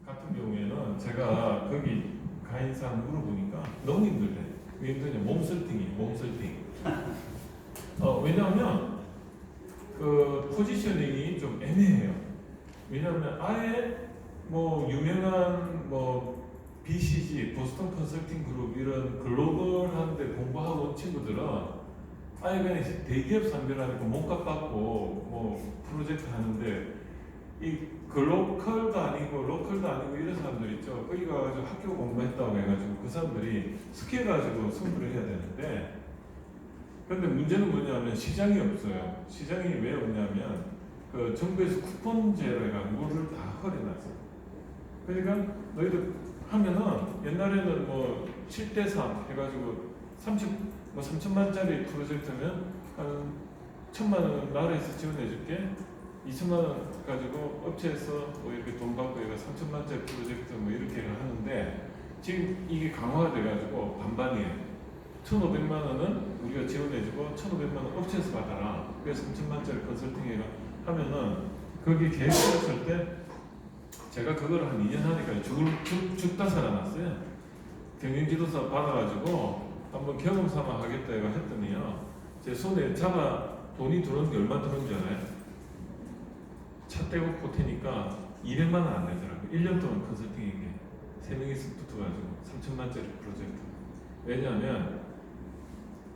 같은 경우에는 제가 거기 가인상 물어보니까 너무 힘들대. 왜 힘드냐? 몸설팅이. 왜냐하면 그 포지셔닝이 좀 애매해요. 왜냐하면 아예 뭐 유명한 뭐 BCG, 보스턴 컨설팅 그룹 이런 글로벌한데 공부하고 온 친구들은 아예 그냥 대기업 상대라니까 몸값 받고 뭐 프로젝트 하는데 이 글로컬도 아니고 로컬도 아니고 이런 사람들 있죠. 거기 가가지고 학교 공부했다고 해가지고 그 사람들이 스킬 가지고 승부를 해야 되는데, 근데 문제는 뭐냐면 시장이 없어요. 시장이 왜 없냐면 그 정부에서 쿠폰제로 해가지고 물을 다 허려놨어요. 그러니까 너희들 하면은 옛날에는 뭐 7대3 해가지고 3천만짜리 프로젝트면 한 1,000만 원 나라에서 지원해줄게. 2천만 원 가지고 업체에서 뭐 이렇게 돈 받고 얘가 3천만짜리 프로젝트 뭐 이렇게 하는데, 지금 이게 강화가 돼가지고 반반이에요. 1,500만 원은 우리가 지원해주고 1,500만 원 업체에서 받아라. 그래서 3천만짜리 컨설팅회가 하면은 거기 계획 세웠을 때 제가 그걸 한 2년 하니까 죽다 살아났어요. 경영지도사 받아가지고 한번 경험 삼아 하겠다 이거 했더니요, 제 손에 잡아 돈이 들어오는 게 얼마 들어오는 줄 알아요? 차 떼고 포테니까 200만 원 안 내더라고요. 1년 동안 컨설팅에게 3명이서 붙어가지고 3천만짜리 프로젝트. 왜냐하면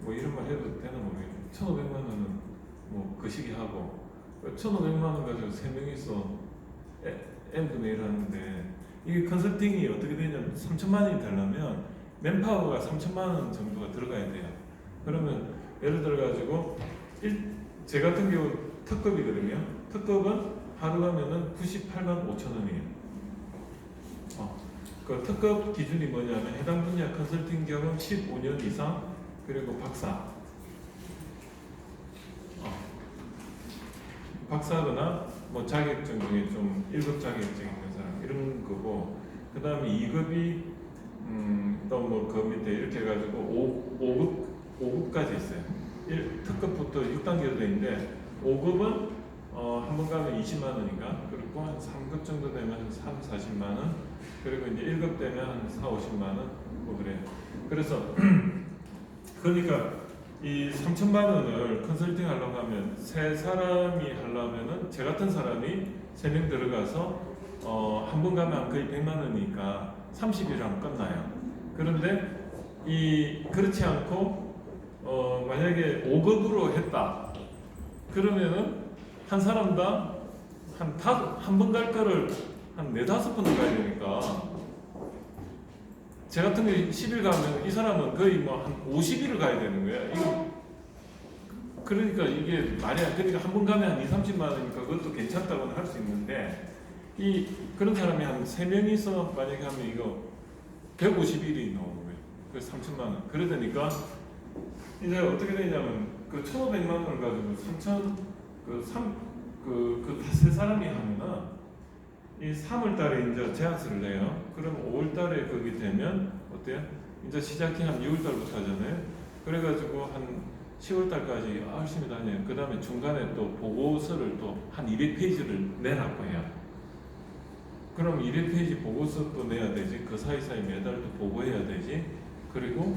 뭐 이런 말 해도 되나 모르겠는데 1,500만 원은 뭐 그 시기 하고 1,500만 원 가지고 3명이서 M분의 1 하는데, 이게 컨설팅이 어떻게 되냐면 3천만 원이 되려면 맨파워가 3천만 원 정도가 들어가야 돼요. 그러면 예를 들어가지고 제 같은 경우 특급이거든요. 특급은 하루 가면은 98만 5천 원이에요. 그 특급 기준이 뭐냐면 해당 분야 컨설팅 경험 15년 이상, 그리고 박사거나 뭐 자격증 중에 좀 1급 자격증 있는 사람 이런 거고, 그 다음에 2급이 또 뭐 그 밑에 이렇게 해가지고 5급까지 있어요. 특급부터 6단계로 되어 있는데 5급은 한 번 가면 20만 원인가, 그리고 한 3급 정도 되면 3, 40만 원, 그리고 이제 1급 되면 한 4, 50만 원, 뭐 그래요. 그래서 그러니까 이 3천만 원을 컨설팅 하려고 하면 세 사람이 하려면은 제 같은 사람이 3명 들어가서 한 번 가면 거의 100만 원이니까 30일 하면 끝나요. 그런데 그렇지 않고 만약에 5급으로 했다 그러면은 한 사람당 한 번 갈 거를 한 4, 5번을 가야 되니까, 제 같은 경우 10일 가면 이 사람은 거의 뭐 한 50일을 가야 되는 거야. 그러니까 이게 말이 안 되니까 한 번 가면 한 2, 30만 원이니까 그것도 괜찮다고는 할 수 있는데, 그런 사람이 한 3명이서 만약에 하면 이거 150일이 나오는 거예요. 그래서 3천만 원. 그러다니까 이제 어떻게 되냐면 그 1,500만 원을 가지고 3세 사람이 하면은 이 3월 달에 이제 제안서를 내요. 그럼 5월 달에 거기 되면 어때요? 이제 시작이 한 6월 달부터 하잖아요. 그래가지고 한 10월 달까지 열심히 다녀요. 그 다음에 중간에 또 보고서를 또 한 200페이지를 내라고 해요. 그럼 200페이지 보고서 또 내야 되지. 그 사이사이 매달 또 보고해야 되지. 그리고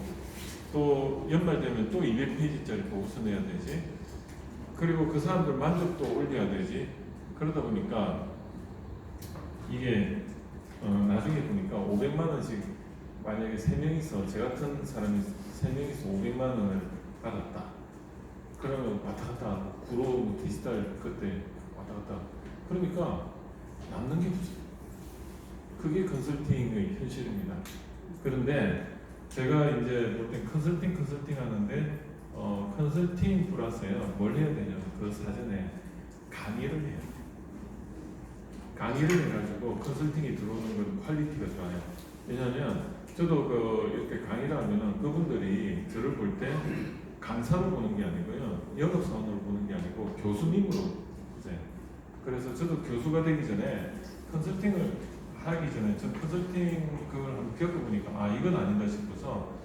또 연말 되면 또 200페이지짜리 보고서 내야 되지. 그리고 그 사람들 만족도 올려야 되지. 그러다 보니까 이게 나중에 보니까 500만 원씩 만약에 3명이서, 제 같은 사람이 3명이서 500만 원을 받았다. 그러면 왔다 갔다 하고 구로 디지털 그때 왔다 갔다. 그러니까 남는 게 없어요. 그게 컨설팅의 현실입니다. 그런데 제가 이제 볼 때 컨설팅 하는데 컨설팅 플러스에요. 뭘 해야 되냐면 그 사전에 강의를 해요. 강의를 해가지고 컨설팅이 들어오는 건 퀄리티가 좋아요. 왜냐하면 저도 이렇게 강의를 하면은 그분들이 저를 볼 때 강사로 보는 게 아니고요, 영업사원으로 보는 게 아니고 교수님으로 보세요. 그래서 저도 교수가 되기 전에 컨설팅을 하기 전에 전 컨설팅 그걸 한번 겪어보니까 이건 아닌가 싶어서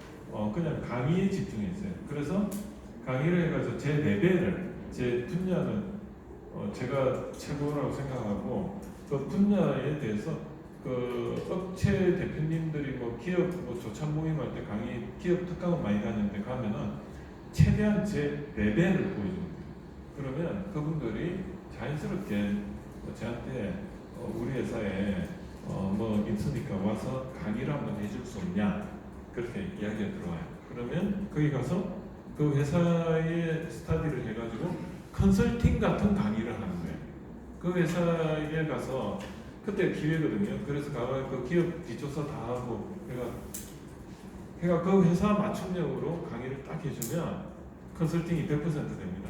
그냥 강의에 집중했어요. 그래서 강의를 해가지고 제 레벨을, 제 분야는 제가 최고라고 생각하고 그 분야에 대해서 그 업체 대표님들이 뭐 기업 뭐 조찬 모임할 때 강의 기업 특강은 많이 다녔는데 가면은 최대한 제 레벨을 보여줍니다. 그러면 그분들이 자연스럽게 뭐 저한테 우리 회사에 뭐 있으니까 와서 강의를 한번 해줄 수 없냐 그렇게 이야기가 들어와요. 그러면 거기 가서 그 회사의 스터디를 해가지고 컨설팅 같은 강의를 하는 거예요. 그 회사에 가서 그때 기회거든요. 그래서 가서 그 기업 뒷조사 다 하고 그러니까 그 회사 맞춤형으로 강의를 딱 해주면 컨설팅이 100% 됩니다.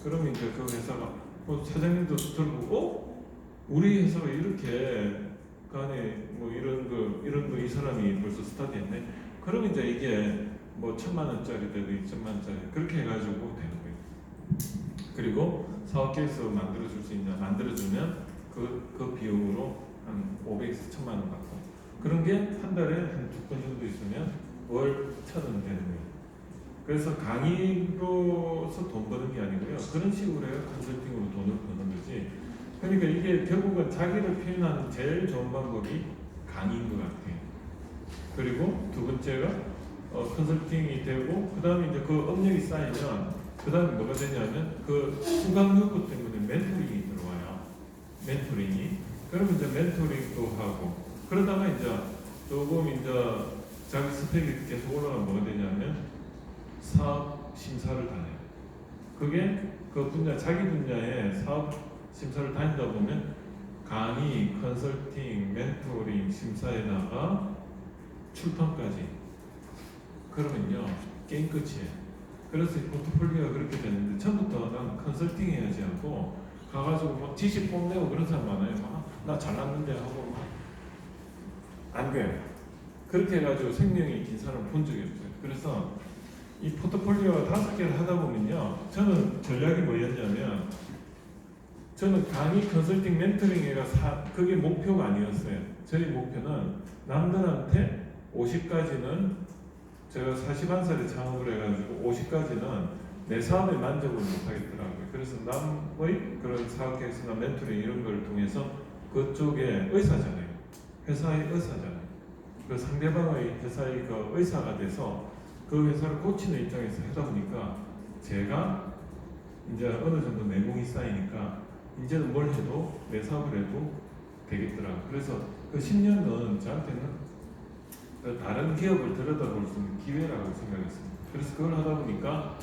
그러면 이제 그 회사가 사장님도 들고 우리 회사가 이렇게 간에 뭐 이런 거 이 사람이 벌써 스타트했네. 그러면 이제 이게 뭐 1,000만 원짜리 되고 2,000만 원짜리 그렇게 해가지고 되는 거예요. 그리고 사업 계획서 만들어줄 수 있냐 만들어주면 그 비용으로 한 500에서 1,000만 원 받고 그런 게 한 달에 한 2건 정도 있으면 월 1,000원 되는 거예요. 그래서 강의로서 돈 버는 게 아니고요. 그런 식으로 해서 컨설팅으로 돈을 버는 거지. 그러니까 이게 결국은 자기를 표현하는 제일 좋은 방법이 강의인 것 같아요. 그리고 두 번째가 컨설팅이 되고 그 다음에 이제 그 업력이 쌓이면 그 다음에 뭐가 되냐면 그 수강 요구 때문에 멘토링이 들어와요. 멘토링이. 그러면 이제 멘토링도 하고 그러다가 이제 조금 이제 자기 스펙이 계속 올라가면 뭐가 되냐면 사업 심사를 다녀요. 그게 그 분야 자기 분야의 사업 심사를 다니다 보면 강의, 컨설팅, 멘토링 심사에다가 출판까지 그러면요 게임 끝이에요. 그래서 포트폴리오가 그렇게 되는데 처음부터 난 컨설팅 해야지 하고 가가지고 막 지식 뽐내고 그런 사람 많아요. 나 잘났는데 하고 막 안 돼요. 그렇게 해가지고 생명이 긴 사람 본 적이 없어요. 그래서 이 포트폴리오가 5개를 하다 보면요 저는 전략이 뭐였냐면 저는 강의, 컨설팅, 멘토링회가 그게 목표가 아니었어요. 저희 목표는 남들한테 50까지는 제가 41살에 창업을 해가지고 50까지는 내 사업에 만족을 못하겠더라고요. 그래서 남의 그런 사업 계획서나 멘토링 이런 걸 통해서 그쪽에 의사잖아요. 회사의 의사잖아요. 그 상대방의 회사의 그 의사가 돼서 그 회사를 고치는 입장에서 하다 보니까 제가 이제 어느 정도 내공이 쌓이니까 이제는 뭘 해도 내 사업을 해도 되겠더라고요. 그래서 그 10년은 저한테는 다른 기업을 들여다볼 수 있는 기회라고 생각했습니다. 그래서 그걸 하다 보니까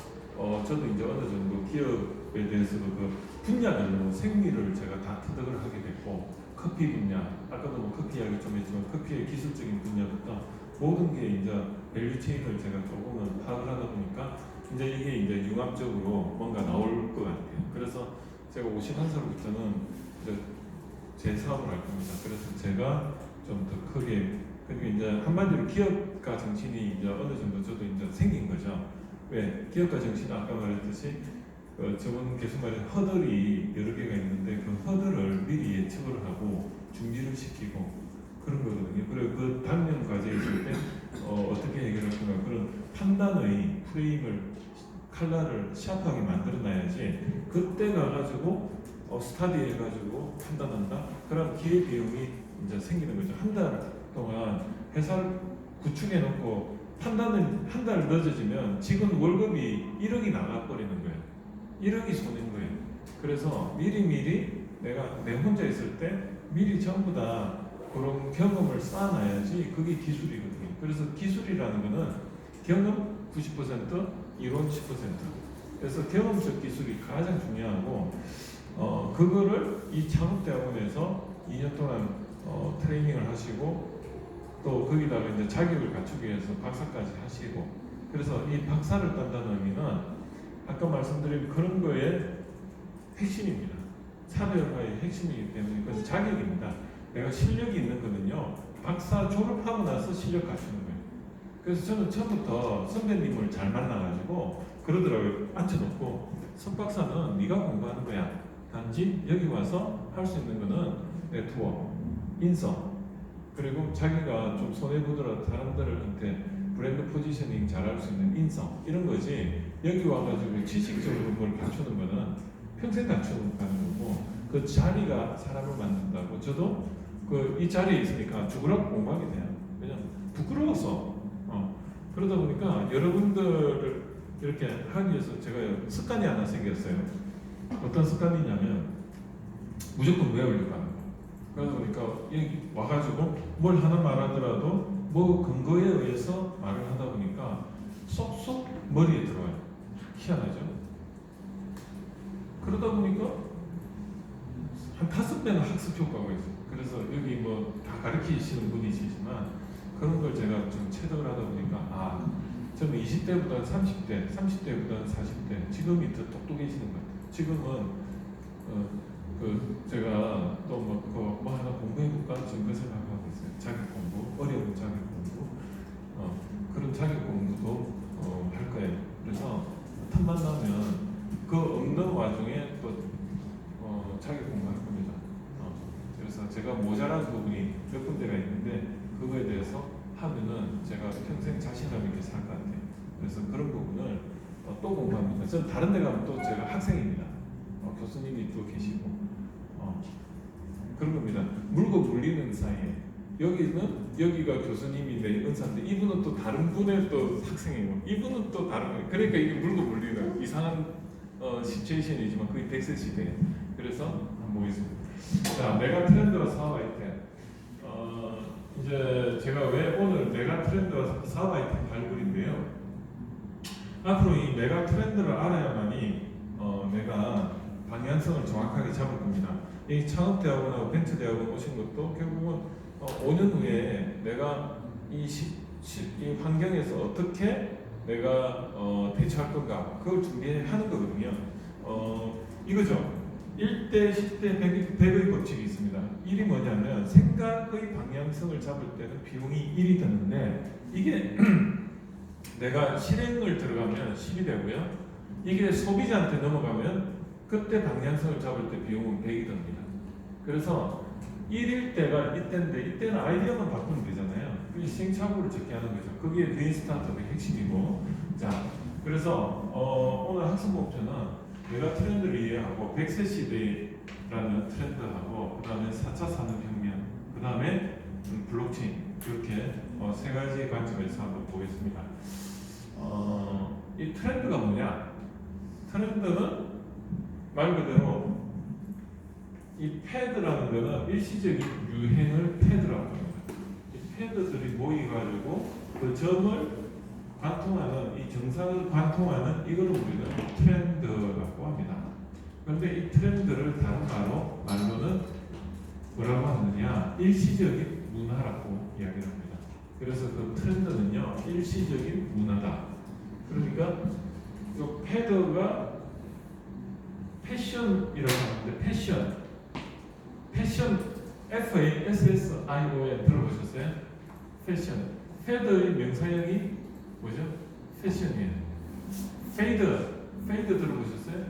저도 이제 어느 정도 기업에 대해서도 그 분야별로 생리를 제가 다 터득을 하게 됐고 커피 분야, 아까도 뭐 커피 이야기 좀 했지만 커피의 기술적인 분야부터 모든 게 이제 밸류 체인을 제가 조금은 파악을 하다 보니까 이제 이게 이제 융합적으로 뭔가 나올 것 같아요. 그래서 제가 51살부터는 이제 제 사업을 할 겁니다. 그래서 제가 좀 더 크게 그러니까 이제 한마디로 기업가 정신이 이제 어느 정도 저도 이제 생긴 거죠. 왜 기업가 정신은 아까 말했듯이 저번 계속 말한 허들이 여러 개가 있는데 그 허들을 미리 예측을 하고 준비를 시키고 그런 거거든요. 그리고 그 단년 과제에 있을 때 어떻게 해결할 건가 그런 판단의 프레임을 칼라를 샤프하게 만들어놔야지 그때 가가지고 스타디 해가지고 판단한다. 그럼 기회 비용이 이제 생기는 거죠. 한 달 동안 회사를 구축해 놓고 판단은 한 달 늦어지면 지금 월급이 1억이 나가버리는 거예요. 1억이 손해인 거예요. 그래서 미리 내가 내 혼자 있을 때 미리 전부 다 그런 경험을 쌓아놔야지 그게 기술이거든요. 그래서 기술이라는 거는 경험 90%, 이론 10%. 그래서 경험적 기술이 가장 중요하고 그거를 이 창업대학원에서 2년 동안 트레이닝을 하시고 또 거기다가 이제 자격을 갖추기 위해서 박사까지 하시고 그래서 이 박사를 딴다는 의미는 아까 말씀드린 그런 거의 핵심입니다. 차별화의 핵심이기 때문에 그것은 자격입니다. 내가 실력이 있는 거는요 박사 졸업하고 나서 실력 갖추는 거예요. 그래서 저는 처음부터 선배님을 잘 만나가지고 그러더라고요. 앉혀놓고 석박사는 네가 공부하는 거야. 단지 여기 와서 할 수 있는 거는 네트워크, 인성 그리고 자기가 좀 손해보더라도 사람들한테 브랜드 포지셔닝 잘할 수 있는 인성 이런 거지 여기 와가지고 지식적으로 뭘 갖추는 거는 평생 갖추는 거고 그 자리가 사람을 만든다고 저도 그 이 자리에 있으니까 죽으라고 공부하게 돼요. 그냥 부끄러워서. 그러다 보니까 여러분들을 이렇게 하기 위해서 제가 습관이 하나 생겼어요. 어떤 습관이냐면 무조건 외우려고 하는 거. 그러다 보니까 여기 와가지고 뭘 하나 말하더라도 뭐 근거에 의해서 말을 하다 보니까 쏙쏙 머리에 들어와요. 희한하죠? 그러다 보니까 한 5배는 학습 효과가 있어요. 그래서 여기 뭐 다 가르치시는 분이시지만 그런 걸 제가 좀 체득을 하다 보니까 저는 20대보다 30대, 30대보다 40대 지금이 더 똑똑해지는 것 같아요. 지금은 제가 또 뭐 하나 공부해볼까 지금 그 생각하고 있어요. 자격 공부, 어려운 자격 공부, 그런 자격 공부도 할 거예요. 그래서 틈만 나면 그 없는 와중에 또 자격 공부할 겁니다. 그래서 제가 모자란 부분이 몇 군데가 있는데 그거에 대해서 하면은 제가 평생 자신감 있게 살 것 같아요. 그래서 그런 부분을 또 공부합니다. 저는 다른 데 가면 또 제가 학생입니다. 교수님이 또 계시고 그런 겁니다. 물고 물리는 사이에 여기가 교수님이 내 은사인데 이분은 또 다른 분의 또 학생이고 이분은 또 다른 거예요. 그러니까 이게 물고 물리는 이상한 시츄에이션이지만 그게 100세 시대에 그래서 한번 보겠습니다. 자, 메가 트렌드와 사업 아이템. 이제 제가 왜 오늘 메가 트렌드와 사업 아이템 발굴인데요. 앞으로 이 메가 트렌드를 알아야만이 내가 방향성을 정확하게 잡을 겁니다. 이 창업대학원하고 벤처대학원 오신 것도 결국은 5년 후에 내가 이 환경에서 어떻게 내가 대처할 건가 그걸 준비하는 거거든요. 이거죠. 1대 10대 100의 법칙이 있습니다. 1이 뭐냐면 생각의 방향성을 잡을 때는 비용이 1이 드는데 이게 내가 실행을 들어가면 10이 되고요. 이게 소비자한테 넘어가면 그때 방향성을 잡을 때 비용은 100이 듭니다. 그래서 1일 때가 이때인데 이때는 아이디어만 바꾸면 되잖아요. 그게 시행착오를 적게 하는 거죠. 그게 린 스타트업의 핵심이고 자 그래서 오늘 학습 목표는 메가 트렌드를 이해하고 100세 시대라는 트렌드하고 그 다음에 4차 산업혁명 그 다음에 블록체인 이렇게 세 가지 관점에서 한번 보겠습니다. 이 트렌드가 뭐냐? 트렌드는 말 그대로 이 패드라는 거는 일시적인 유행을 패드라고 합니다. 이 패드들이 모여가지고 그 점을 관통하는 이 정상을 관통하는 이걸 우리는 트렌드라고 합니다. 그런데 이 트렌드를 다른 말로는 뭐라고 하느냐? 일시적인 문화라고 이야기를 합니다. 그래서 그 트렌드는요 일시적인 문화다. 그러니까 이 패드가 패션이라고 하는데 패션 FASSION 들어보셨어요? 패션 패드의 명사형이 뭐죠? 패션이에요. 페이드 들어보셨어요?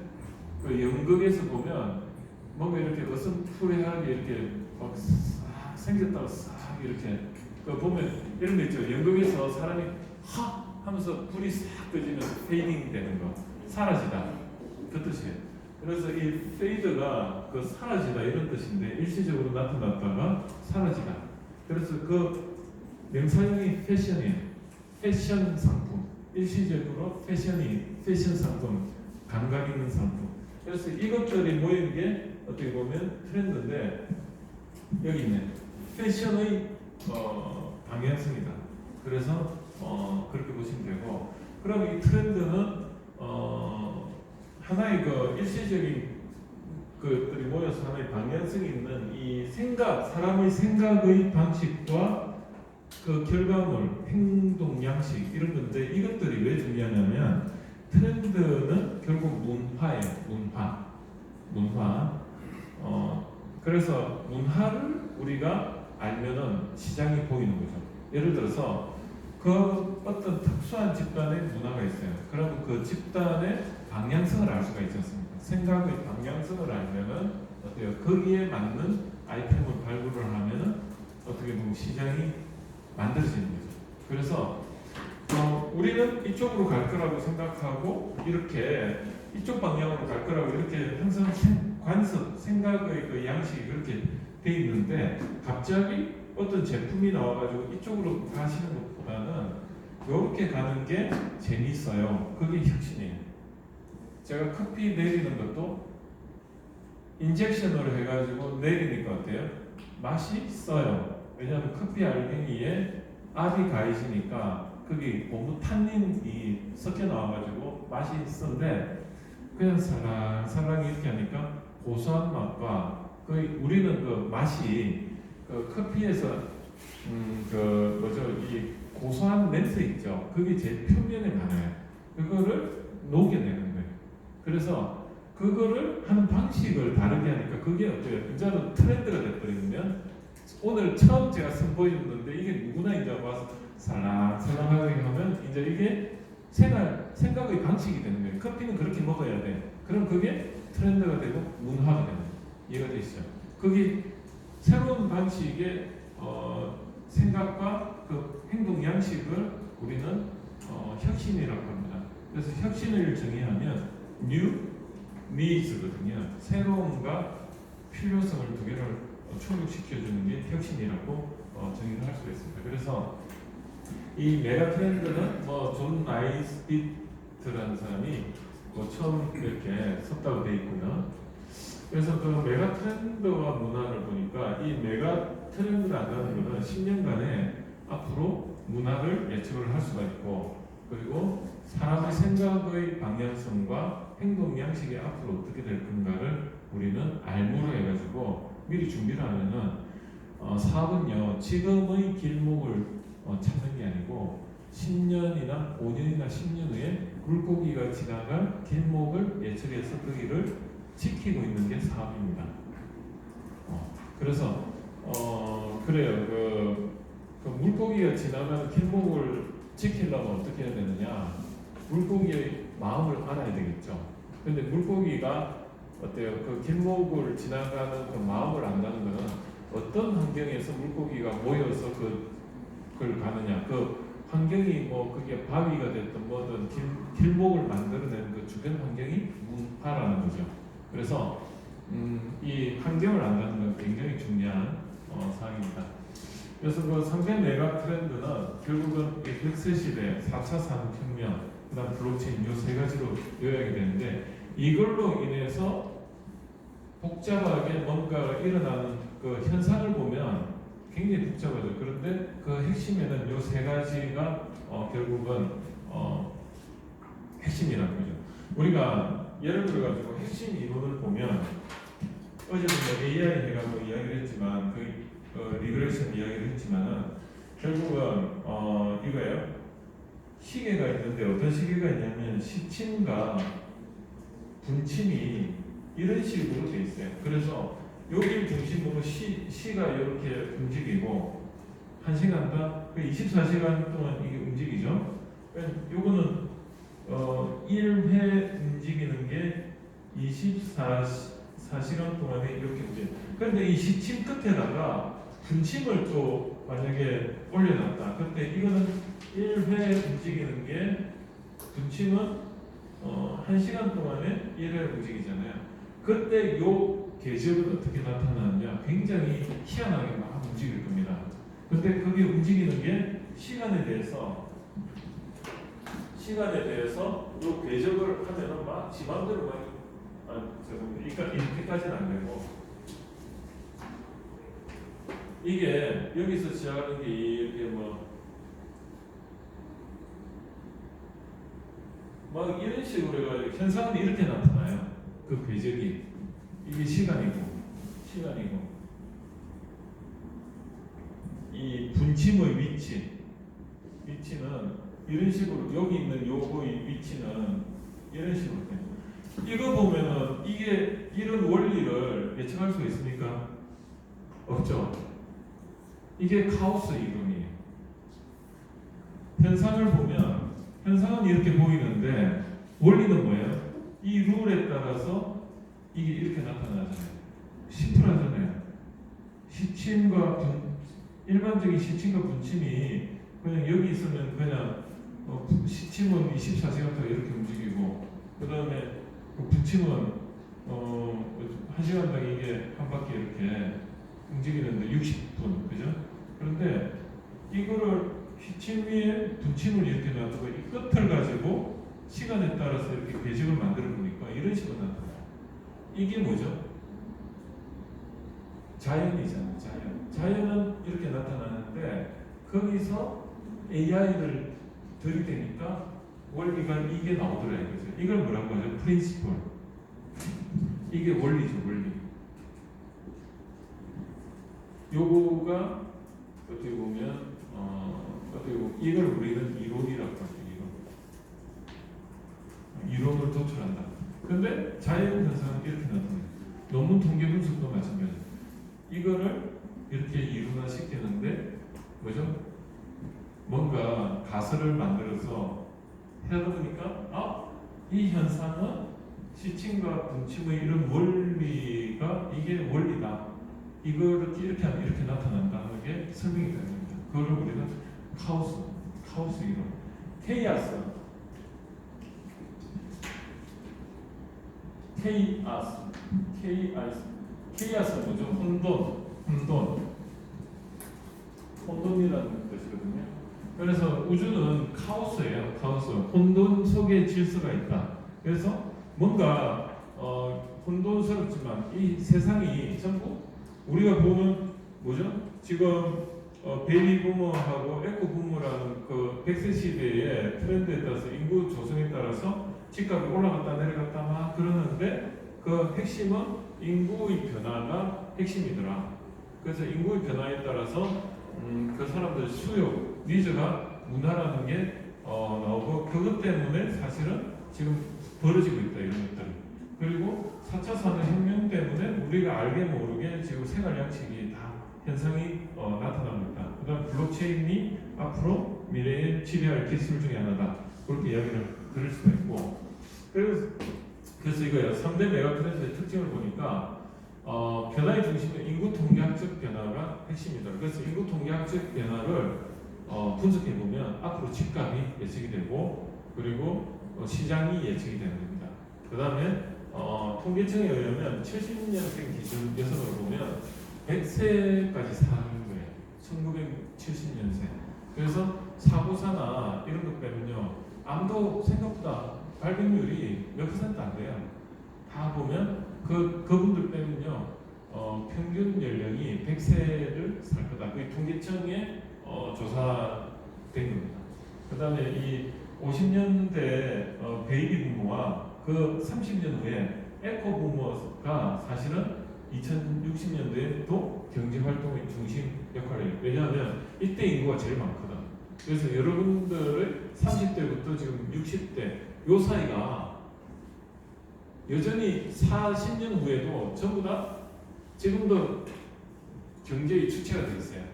그 연극에서 보면 뭔가 이렇게 어슴푸레하게 이렇게 막 싹 생겼다가 싹 이렇게 그 보면 이런 거 있죠. 연극에서 사람이 하 하면서 불이 싹 꺼지면서 페이딩 되는 거 사라지다 그 뜻이에요. 그래서 이 페이드가 그 사라지다 이런 뜻인데 일시적으로 나타났다가 사라지다. 그래서 그 명사형이 패션이에요. 패션 상품, 일시적으로 패션 상품, 감각 있는 상품. 그래서 이것들이 모인 게 어떻게 보면 트렌드인데 여기 있네. 패션의 방향성이다. 그래서 그렇게 보시면 되고, 그럼 이 트렌드는 하나의 그 일시적인 것들이 모여서 하나의 방향성이 있는 이 사람의 생각의 방식과 그 결과물, 행동 양식 이런 건데 이것들이 왜 중요하냐면 트렌드는 결국 문화예요. 문화. 그래서 문화를 우리가 알면은 시장이 보이는 거죠. 예를 들어서 그 어떤 특수한 집단의 문화가 있어요. 그러면 그 집단의 방향성을 알 수가 있지 않습니까? 생각의 방향성을 알면은 어때요? 거기에 맞는 아이템을 발굴을 하면은 어떻게 보면 시장이 만들어지는 거죠. 그래서 우리는 이쪽으로 갈 거라고 생각하고 이렇게 이쪽 방향으로 갈 거라고 이렇게 항상 생각의 그 양식이 그렇게 돼 있는데 갑자기 어떤 제품이 나와가지고 이쪽으로 가시는 것보다는 이렇게 가는 게 재미있어요. 그게 혁신이에요. 제가 커피 내리는 것도 인젝션으로 해가지고 내리니까 어때요? 맛이 있어요. 왜냐하면 커피 알갱이에 알이 가해지니까 거기 고무 탄닌이 섞여 나와가지고 맛이 있었는데 그냥 살랑살랑 이렇게 하니까 고소한 맛과 거의 우리는 그 맛이 그 커피에서 그 뭐죠 이 고소한 냄새 있죠. 그게 제일 표면에 많아요. 그거를 녹여내는 거예요. 그래서 그거를 하는 방식을 다르게 하니까 그게 어때요? 이제는 트렌드가 돼버리면 오늘 처음 제가 선보였는데 이게 누구나 이제 와서 살랑살랑하게 하면 이제 이게 생각의 방식이 되는 거예요. 커피는 그렇게 먹어야 돼. 그럼 그게 트렌드가 되고 문화가 되는 거예요. 이해가 되시죠? 그게 새로운 방식의 생각과 그 행동 양식을 우리는 혁신이라고 합니다. 그래서 혁신을 정의하면 new needs거든요. 새로움과 필요성을 두 개를 충족시켜주는 게 혁신이라고 정의를 할 수가 있습니다. 그래서 이 메가 트렌드는 존 나이스비트라는 사람이 처음 이렇게 썼다고 되어 있고요. 그래서 그 메가 트렌드와 문화를 보니까 이 메가 트렌드라는 것은 10년간에 앞으로 문화를 예측을 할 수가 있고 그리고 사람의 생각의 방향성과 행동 양식이 앞으로 어떻게 될 건가를 우리는 알무로 해가지고 미리 준비를 하면은 사업은요 지금의 길목을 찾는 게 아니고 10년이나 5년이나 10년 후에 물고기가 지나갈 길목을 예측해서 거기를 지키고 있는 게 사업입니다. 그래서 그래요. 그 물고기가 지나가는 길목을 지키려면 어떻게 해야 되느냐? 물고기의 마음을 알아야 되겠죠. 근데 물고기가 어때요? 그 길목을 지나가는 그 마음을 안다는 것은 어떤 환경에서 물고기가 모여서 그걸 가느냐? 그 환경이 그게 바위가 됐든 뭐든 길목을 만들어내는 그 주변 환경이 문화라는 거죠. 그래서 이 환경을 안다는 건 굉장히 중요한 사항입니다. 그래서 그 3대 메가 트렌드는 결국은 100세 시대, 4차 산업혁명, 그다음 블록체인 이 세 가지로 요약이 되는데 이걸로 인해서 복잡하게 뭔가 일어나는 그 현상을 보면 굉장히 복잡하죠. 그런데 그 핵심에는 이 세 가지가 결국은 핵심이라는 거죠. 우리가 예를 들어가지고 핵심 이론을 보면 어제도 AI 해가지고 이야기를 했지만 리그레이션 이야기를 했지만은 결국은 이거예요. 시계가 있는데 어떤 시계가 있냐면 시침과 분침이 이런 식으로 돼 있어요. 그래서 여기를 중심으로 시가 이렇게 움직이고 1시간당 24시간 동안 이게 움직이죠. 요거는 1회 움직이는 게 24시간 동안에 이렇게 움직여요. 그런데 이 시침 끝에다가 분침을 또 만약에 올려놨다. 근데 이거는 1회 움직이는 게 분침은 1시간 동안에 1회 움직이잖아요. 그때 요 계절은 어떻게 나타나느냐? 굉장히 희한하게 막 움직일 겁니다. 근데 그게 움직이는 게 시간에 대해서 요 궤적을 하면은 막 지맘대로 이렇게까지는 안 되고 이게 여기서 시작하는 게 이렇게 막 이런 식으로 해가지고 현상은 이렇게 나타나요. 그 궤적이 이게 시간이고 이 분침의 위치는 이런 식으로 여기 있는 요거의 위치는 이런 식으로 돼요. 이거 보면은 이게 이런 원리를 예측할 수 있습니까? 없죠. 이게 카오스 이론이에요. 현상을 보면 현상은 이렇게 보이는데 원리는 뭐예요? 이 룰에 따라서 이게 이렇게 나타나잖아요. 심플하잖아요. 일반적인 시침과 분침이 그냥 여기 있으면 그냥 시침은 24시간 동안 이렇게 움직이고 그 다음에 분침은 1시간당 이게 한 바퀴 이렇게 움직이는데 60분, 그죠? 그런데 이거를 휘침 위에 두 침을 이렇게 놔두고 이 끝을 가지고 시간에 따라서 이렇게 궤적을 만들어 보니까 이런 식으로 나타나요. 이게 뭐죠? 자연이잖아요. 자연은 이렇게 나타나는데 거기서 AI를 들이대니까 원리가 이게 나오더라 이거죠. 이걸 뭐라고 하죠? 프린시플. 이게 원리죠, 원리. 요거가 어떻게 보면 어떻게 보면 이걸 우리는 이론이라고 하죠. 이론을 도출한다. 그런데 자연 현상은 이렇게 나타나요. 논문 통계 분석도 마찬가지예요. 이거를 이렇게 이론화시키는데 뭐죠? 뭔가 가설을 만들어서 하다 보니까 이 현상은 시침과 분침의 이런 원리가 이게 원리다. 이걸 이렇게 하면 이렇게 나타난다는 게 설명이 됩니다. 그걸 우리는 카오스 이론, 케이아스 뭐죠? 혼돈이라는 뜻이거든요. 그래서 우주는 카오스예요. 카오스. 혼돈 속에 질서가 있다. 그래서 뭔가 혼돈스럽지만 이 세상이 전부 우리가 보면 뭐죠? 지금 베이비 부머하고 에코 부머라는 그 100세 시대의 트렌드에 따라서 인구 조성에 따라서 집값이 올라갔다 내려갔다 막 그러는데 그 핵심은 인구의 변화가 핵심이더라. 그래서 인구의 변화에 따라서 그 사람들 수요, 니즈가 문화라는 게 나오고 그것 때문에 사실은 지금 벌어지고 있다 이런 것들. 그리고 4차 산업혁명 때문에 우리가 알게 모르게 지금 생활 양식이 다 현상이 나타나고 있다. 그 다음 블록체인이 앞으로 미래에 지배할 기술 중에 하나다. 그렇게 이야기를 들을 수가 있고. 그래서 이거예요. 3대 메가 트렌드의 특징을 보니까 변화의 중심은 인구 통계학적 변화가 핵심이다. 그래서 인구 통계학적 변화를 분석해 보면 앞으로 집값이 예측이 되고 그리고 시장이 예측이 되는 겁니다. 그 다음에 통계청에 의하면 70년생 기준 여성을 보면 100세까지 사는 거예요. 1970년생. 그래서 사고사나 이런 것 빼면요. 암도 생각보다 발병률이 몇 % 안 돼요. 다 보면 그분들 빼면요. 평균 연령이 100세를 살 거다. 그게 통계청에 조사된 겁니다. 그 다음에 이 50년대 베이비 부모와 그 30년 후에 에코 부모가 사실은 2060년대에 또 경제활동의 중심 역할을 해요. 왜냐하면 이때 인구가 제일 많거든. 그래서 여러분들의 30대부터 지금 60대 요 사이가 여전히 40년 후에도 전부 다 지금도 경제의 주체가 되어 있어요.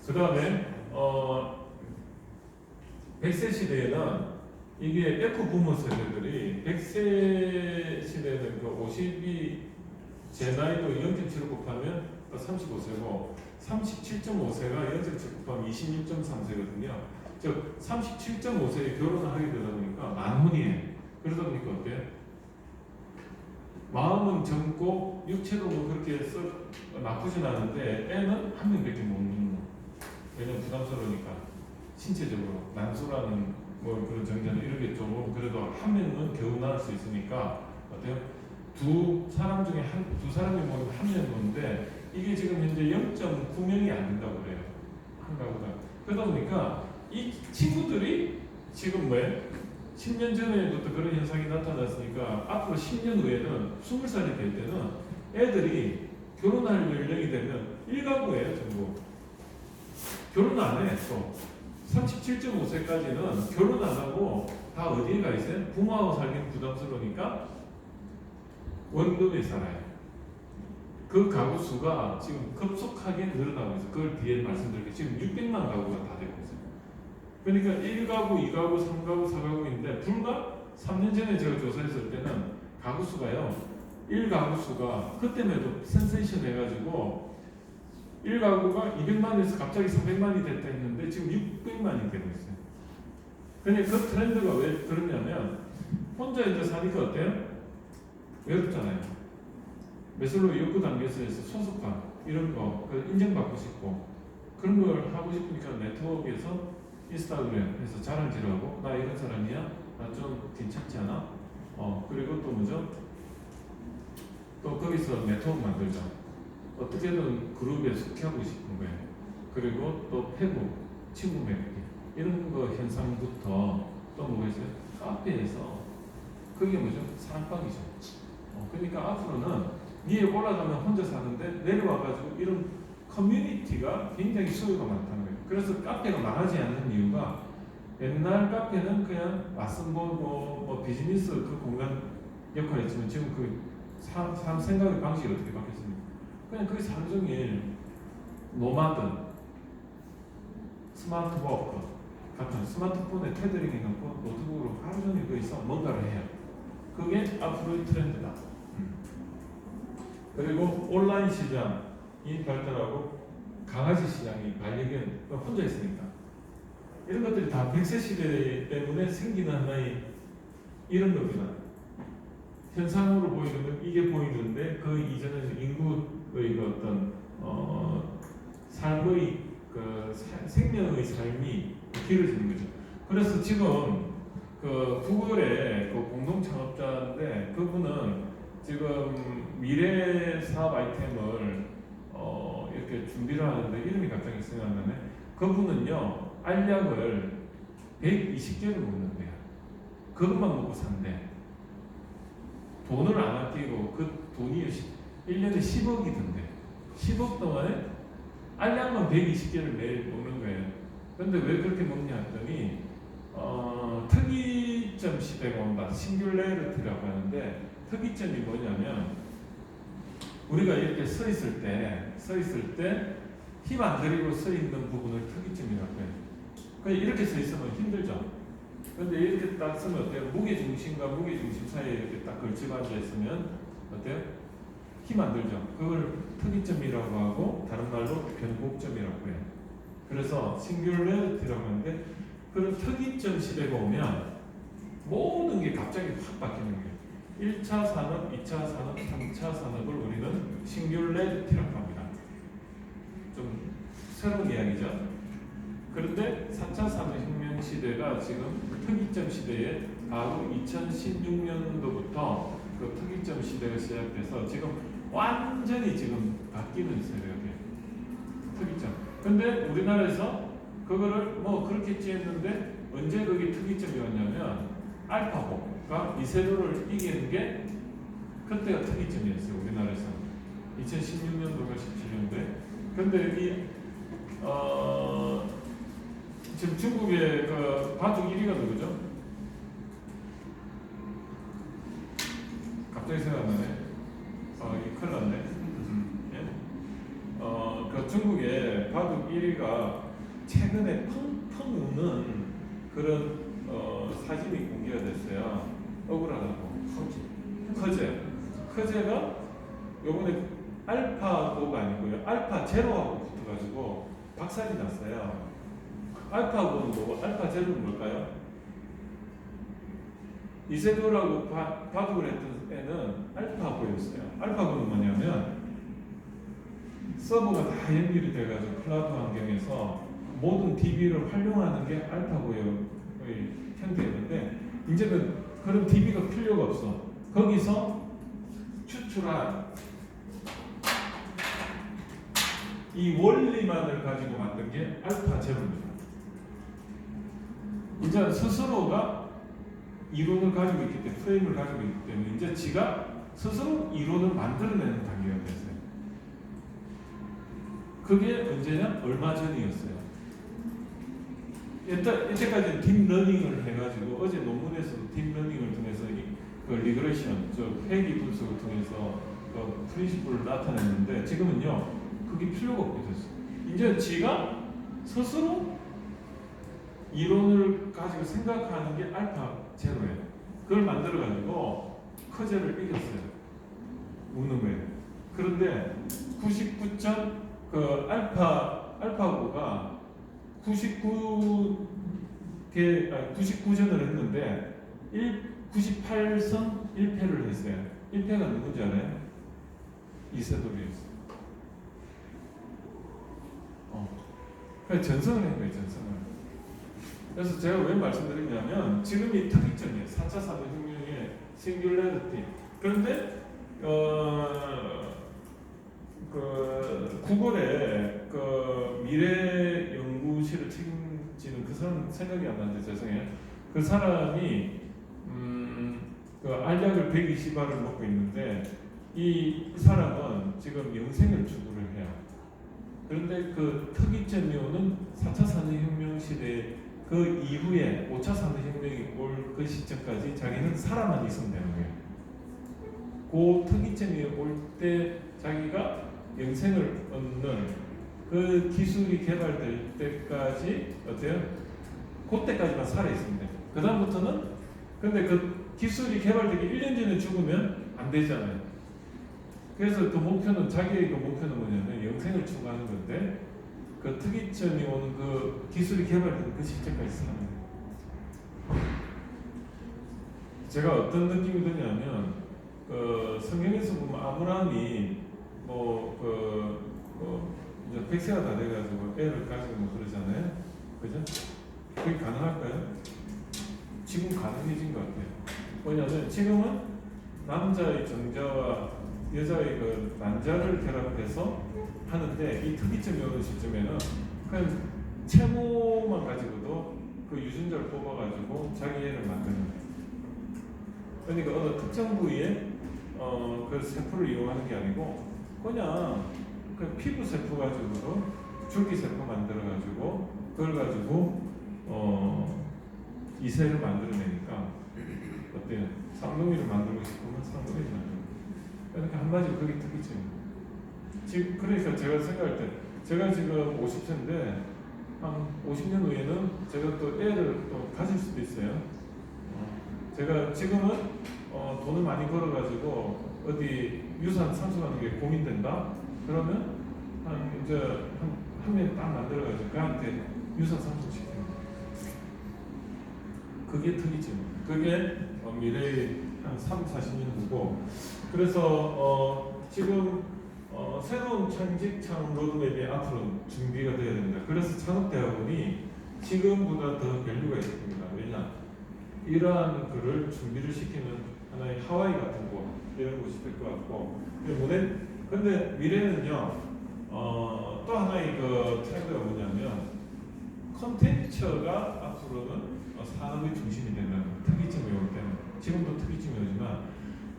그 다음에 100세 시대에는 이게 에코 부모 세대들이 100세 시대에는 그 52 제 나이도 0.75 곱하면 35세고 37.5세가 0.7 곱하면 26.3세거든요. 즉 37.5세에 결혼을 하게 되다 보니까 만혼이에요. 그러다 보니까 어때요? 마음은 젊고 육체도 뭐 그렇게 나쁘진 않은데 애는 한 명밖에 못 낳는. 왜냐면 부담스러우니까 신체적으로 난소라는 뭐 그런 정자는 이런 게 좀 그래도 한 명은 겨우 낳을 수 있으니까 어때요? 두 사람 중에 두 사람이 모두 한 명인데 이게 지금 현재 0.9명이 안 된다고 그래요. 한 가구가. 그러다 보니까 이 친구들이 지금 뭐예요? 10년 전에부터 그런 현상이 나타났으니까 앞으로 10년 후에는 20살이 될 때는 애들이 결혼할 연령이 되면 1가구예요 전부. 결혼 안 해. 또 37.5세까지는 결혼 안 하고 다 어디에 가 있어요? 부모하고 살기는 부담스러우니까 원룸에 살아요. 그 가구 수가 지금 급속하게 늘어나고 있어요. 그걸 뒤에 말씀드릴게요. 지금 600만 가구가 다 되고 있어요. 그러니까 1가구, 2가구, 3가구, 4가구인데 불과 3년 전에 제가 조사했을 때는 가구 수가요. 1가구 수가 그때만 해도 센세이션 해가지고 1가구가 200만에서 갑자기 400만이 됐다 했는데 지금 600만이 되고 있어요. 근데 그 트렌드가 왜 그러냐면 혼자 이제 사니까 어때요? 외롭잖아요. 메슬로우 욕구 단계에서 소속감 이런 거 인정받고 싶고 그런 걸 하고 싶으니까 네트워크에서 인스타그램에서 자랑질하고 나 이런 사람이야, 나 좀 괜찮지 않아? 그리고 또 뭐죠? 또 거기서 네트워크 만들자. 어떻게든 그룹에 속하고 싶은 거예요. 그리고 또 페북, 친구 맺기 이런 거 현상부터 또 뭐가 있어요? 카페에서 그게 뭐죠? 사랑방이죠. 그러니까 앞으로는 위에 올라가면 혼자 사는데 내려와가지고 이런 커뮤니티가 굉장히 수요가 많다는 거예요. 그래서 카페가 망하지 않는 이유가 옛날 카페는 그냥 왓슨볼 뭐 비즈니스 그 공간 역할이었지만 지금 그 사람 생각의 방식이 어떻게 바뀌었습니까? 그냥 그게 하루 종일 노마드, 스마트 워크 같은 스마트폰에 테더링 해놓고 노트북으로 하루 종일 거기서 뭔가를 해요. 그게 앞으로의 트렌드다. 그리고 온라인 시장이 발달하고 강아지 시장이 반려견 혼자 있으니까 이런 것들이 다 100세 시대 때문에 생기는 하나의 이런 겁니다. 현상으로 보이는 건 이게 보이는데 그 이전에는 인구의 그 어떤 삶의 생명의 삶이 길어지는 거죠. 그래서 지금 그 구글의 그 공동 창업자인데 그분은 지금 미래 사업 아이템을 이렇게 준비를 하는데 이름이 갑자기 생각이 안 나네. 그분은요 알약을 120개를 먹는데요. 그것만 먹고 산대. 돈을 안 아끼고 그 돈이 1년에 10억이던데 10억 동안에 알약만 120개를 매일 먹는 거예요. 근데 왜 그렇게 먹냐 했더니 특이점 시대가 온다. 싱귤레리티라고 하는데 특이점이 뭐냐면 우리가 이렇게 서 있을 때 힘 안 들이고 서 있는 부분을 특이점이라고 해요. 그냥 이렇게 서 있으면 힘들죠. 근데 이렇게 딱 서면 어때요? 무게 중심과 무게 중심 사이에 이렇게 딱 걸치고 앉아 있으면 어때요? 힘 안 들죠. 그걸 특이점이라고 하고 다른 말로 변곡점이라고 해요. 그래서 싱귤레리티라고 하는데 그런 특이점 시대가 오면 모든 게 갑자기 확 바뀌는 거예요. 1차 산업, 2차 산업, 3차 산업을 우리는 싱귤레리티라고 합니다. 좀 새로운 이야기죠. 그런데 4차 산업혁명 시대가 지금 특이점 시대에 바로 2016년도부터 그 특이점 시대가 시작돼서 지금 완전히 지금 바뀌고 있어요. 여기 특이점. 근데 우리나라에서 그거를 뭐 그렇겠지 했는데 언제 그게 특이점이 왔냐면 알파고가 이세돌을 이기는 게 그때가 특이점이었어요. 우리나라에서 2016년도가 17년도에. 근데 이 지금 중국의 그 바둑 1위가 누구죠? 갑자기 생각나네. 이 큰일 났네. 예? 그 중국의 바둑 1위가 최근에 펑펑 우는 그런 사진이 공개가 됐어요. 억울하다고. 커제가 요번에 알파고가 아니고요. 알파 제로하고 붙어가지고 박살이 났어요. 알파고는 뭐고 알파 제로는 뭘까요? 이세돌하고 바둑을 했던 애는 알파고였어요. 알파고는 뭐냐면 서버가 다 연결이 돼가지고 클라우드 환경에서 모든 DB를 활용하는 게 알파고의 형태였는데 이제는 그런 DB가 필요가 없어. 거기서 추출한 이 원리만을 가지고 만든 게 알파 제로입니다. 이제 스스로가 이론을 가지고 있기 때문에 프레임을 가지고 있기 때문에 이제 지가 스스로 이론을 만들어내는 단계가 됐어요. 그게 언제냐? 얼마 전이었어요. 이때까지 딥러닝을 해가지고 어제 논문에서도 딥러닝을 통해서 그 리그레션, 회귀 분석을 통해서 그 프린시플을 나타냈는데 지금은요 그게 필요가 없게 됐어요. 이제 지가 스스로 이론을 가지고 생각하는 게 알파 제로예요. 그걸 만들어가지고 커제를 이겼어요. 우는 거예요. 그런데 99점 그 알파고가 99전을 했는데 98선 1패를 했어요. 1패가 누군지 알아요? 이세돌이었어요. 그냥 전성을 한 거예요, 전성을. 그래서 제가 왜 말씀드리냐면 지금 이 특이점이에요. 4차 산업혁명의 싱귤레리티. 그런데 그 구글의 그 미래 연구실을 책임지는 그 사람 생각이 안 나는데 죄송해요. 그 사람이 그 알약을 120알을 먹고 있는데 이 사람은 지금 영생을 추구를 해요. 그런데 그 특이점이 오는 4차 산업혁명 시대 그 이후에 5차 산업혁명이 올 그 시점까지 자기는 살아만 있으면 되는 거예요. 그 특이점이 올 때 자기가 영생을 얻는 그 기술이 개발될 때까지 어때요? 그때까지만 살아 있으면 돼요. 그 다음부터는 근데 그 기술이 개발되기 1년 전에 죽으면 안 되잖아요. 그래서 그 목표는 자기의 그 목표는 뭐냐면 영생을 추구하는 건데 그 특이점이 오는 그 기술이 개발되는 그 시점까지 살아야 돼요. 제가 어떤 느낌이 드냐면 그 성경에서 보면 아브라함이 이제 100세가 다 돼가지고 애를 가지고 뭐 그러잖아요. 그죠? 그게 가능할까요? 지금 가능해진 것 같아요. 뭐냐면 지금은 남자의 정자와 여자의 그 난자를 결합해서 하는데 이 특이점이 오는 시점에는 그냥 채모만 가지고도 그 유전자를 뽑아가지고 자기 애를 만드는 거예요. 그러니까 어느 특정 부위에 그 세포를 이용하는 게 아니고 그냥 그 피부 세포 가지고도 줄기 세포 만들어 가지고 그걸 가지고 이세를 만들어내니까 어때요? 쌍둥이를 만들고 싶으면 쌍둥이를 만들고. 그러니까 한마디로 그게 특이점이에요. 지금 그러니까 제가 생각할 때 제가 지금 50세인데 한 50년 후에는 제가 또 애를 또 가질 수도 있어요. 제가 지금은 돈을 많이 벌어가지고 어디 유산 상속하는 게 고민된다. 그러면 한 명 딱 만들어가지고 그한테 유산 상속시키는 거예요. 그게 특이점이에요. 그게 미래의 한 30-40년 후고 그래서 지금 새로운 창직 창업 로드맵이 앞으로 준비가 되어야 된다. 그래서 창업대학원이 지금보다 더 밸류가 있습니다. 왜냐? 이러한 글을 준비를 시키는 하나의 하와이 같은 곳 이런 곳이 될 것 같고 근데 미래는요 또 하나의 그 트렌드가 뭐냐면 컨텐츠가 앞으로는 산업의 중심이 되는 특이점이 올 때는 지금도 특이점이 오지만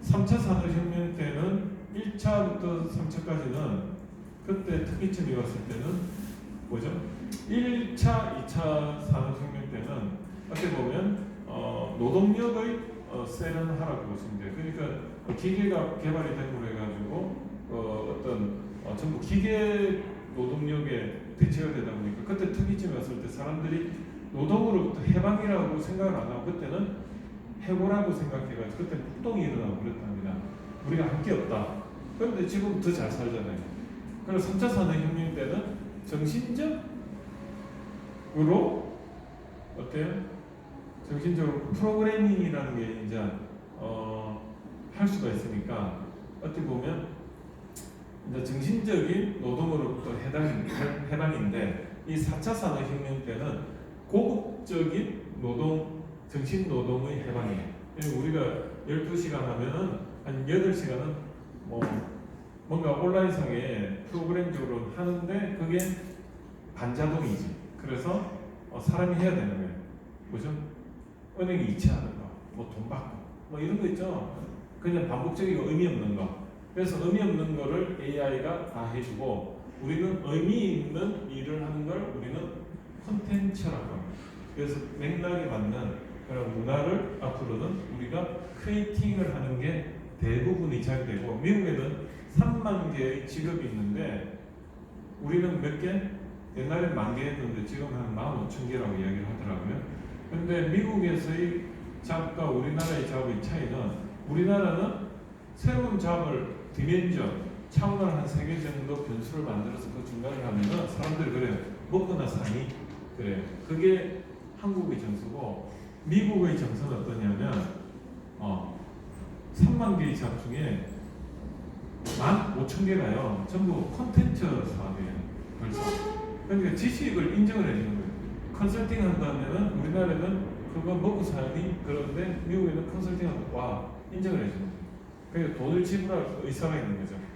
3차 산업혁명 때는 1차부터 3차까지는 그때 특이점이 왔을 때는 뭐죠? 1차, 2차 산업혁명 때는 어떻게 보면 노동력의 세련화라고 보시면 돼요. 그러니까 기계가 개발이 된 걸로 해가지고 전부 기계 노동력에 대체가 되다 보니까 그때 특이점이 왔을 때 사람들이 노동으로부터 해방이라고 생각을 안 하고 그때는 해고라고 생각해가지고 그때 폭동이 일어나고 그랬답니다. 우리가 할 게 없다. 그런데 지금 더 잘 살잖아요. 그래서 3차 산업혁명 때는 정신적으로 어때요? 정신적으로 프로그래밍이라는 게 이제 할 수가 있으니까 어떻게 보면 이제 정신적인 노동으로부터 해방인데 이 4차 산업혁명 때는 고급적인 노동, 정신 노동의 해방이에요. 우리가 12시간 하면은 한 8시간은 뭔가 온라인상에 프로그램적으로 하는데 그게 반자동이지. 그래서 사람이 해야 되는 거예요. 뭐죠? 은행에 이체하는 거, 뭐 돈 받고, 뭐 이런 거 있죠. 그냥 반복적이고 의미 없는 거. 그래서 의미 없는 거를 AI가 다 해주고 우리는 의미 있는 일을 하는 걸 우리는 콘텐츠라고 합니다. 그래서 맥락에 맞는 그런 문화를 앞으로는 우리가 크리에이팅을 하는 게 대부분이 잘 되고 미국에는 3만 개의 직업이 있는데 우리는 몇 개? 옛날에 10,000개 했는데 지금 한 15,000개라고 이야기를 하더라고요. 근데 미국에서의 잡과 우리나라의 잡의 차이는 우리나라는 새로운 잡을 디멘전, 차원을 한 3개 정도 변수를 만들어서 그 중간을 하면은 사람들이 그래요. 먹거나 사니? 그래요. 그게 한국의 정수고 미국의 정서는 어떠냐면 3만 개의 잡 중에 15,000개가요 전부 콘텐츠 사업이에요. 벌써. 그러니까 지식을 인정을 해주는 거예요. 컨설팅 한다면은 우리나라는 그거 먹고 사니, 그런데 미국에는 컨설팅 하면 와 인정을 해주는 거예요. 그러니까 돈을 지불할 의사가 있는 거죠.